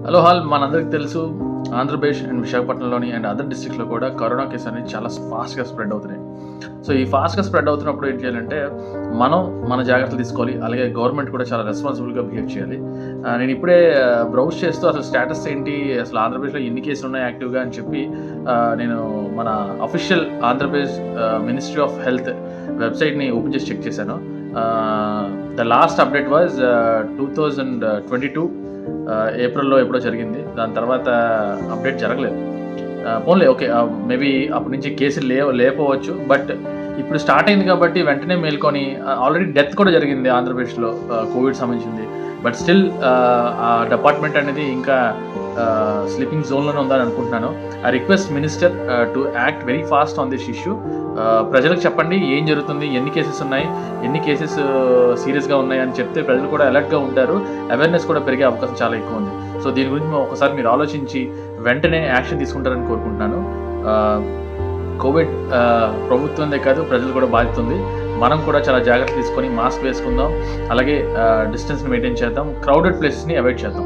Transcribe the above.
Hello hall మనందరికి తెలుసు Andhra Pradesh and విశాఖపట్నంలోని అండ్ అదర్ డిస్ట్రిక్ట్లో కూడా కరోనా కేసు అనేది చాలా ఫాస్ట్గా స్ప్రెడ్ అవుతున్నాయి. సో ఈ ఫాస్ట్గా స్ప్రెడ్ అవుతున్నప్పుడు ఏం చేయాలంటే మనం మన జాగ్రత్తలు తీసుకోవాలి. అలాగే గవర్నమెంట్ కూడా చాలా రెస్పాన్సిబుల్గా బిహేవ్ చేయాలి. నేను ఇప్పుడే బ్రౌజ్ చేస్తూ అసలు స్టేటస్ ఏంటి, అసలు ఆంధ్రప్రదేశ్లో ఎన్ని కేసులు ఉన్నాయి యాక్టివ్గా అని చెప్పి నేను మన official Andhra Pradesh ministry of health వెబ్సైట్ని ఓపెన్ చేసి చెక్ చేశాను. ద లాస్ట్ అప్డేట్ వాజ్ 2022 ఏప్రిల్లో ఎప్పుడో జరిగింది. దాని తర్వాత అప్డేట్ జరగలేదు. పోన్లే, ఓకే, మేబీ అప్పటి నుంచి కేసులు లేకపోవచ్చు. బట్ ఇప్పుడు స్టార్ట్ అయింది కాబట్టి వెంటనే మేల్కొని, ఆల్రెడీ డెత్ కూడా జరిగింది ఆంధ్రప్రదేశ్లో కోవిడ్ సంబంధించింది. బట్ స్టిల్ ఆ డిపార్ట్మెంట్ అనేది ఇంకా స్లీపింగ్ జోన్లోనే ఉందని అనుకుంటున్నాను. I request minister to act very fast on this issue. ప్రజలకు చెప్పండి ఏం జరుగుతుంది, ఎన్ని కేసెస్ ఉన్నాయి, ఎన్ని కేసెస్ సీరియస్గా ఉన్నాయి అని చెప్తే ప్రజలు కూడా అలర్ట్గా ఉంటారు. అవేర్నెస్ కూడా పెరిగే అవకాశం చాలా ఎక్కువ ఉంది. సో దీని గురించి ఒకసారి మీరు ఆలోచించి వెంటనే యాక్షన్ తీసుకుంటారని కోరుకుంటున్నాను. కోవిడ్ ప్రభుత్వందే కాదు, ప్రజలు కూడా బాధితుంది. మనం కూడా చాలా జాగ్రత్తలు తీసుకొని మాస్క్ వేసుకుందాం, అలాగే డిస్టెన్స్ని మెయింటైన్ చేద్దాం, క్రౌడెడ్ ప్లేసెస్ని అవాయిడ్ చేద్దాం.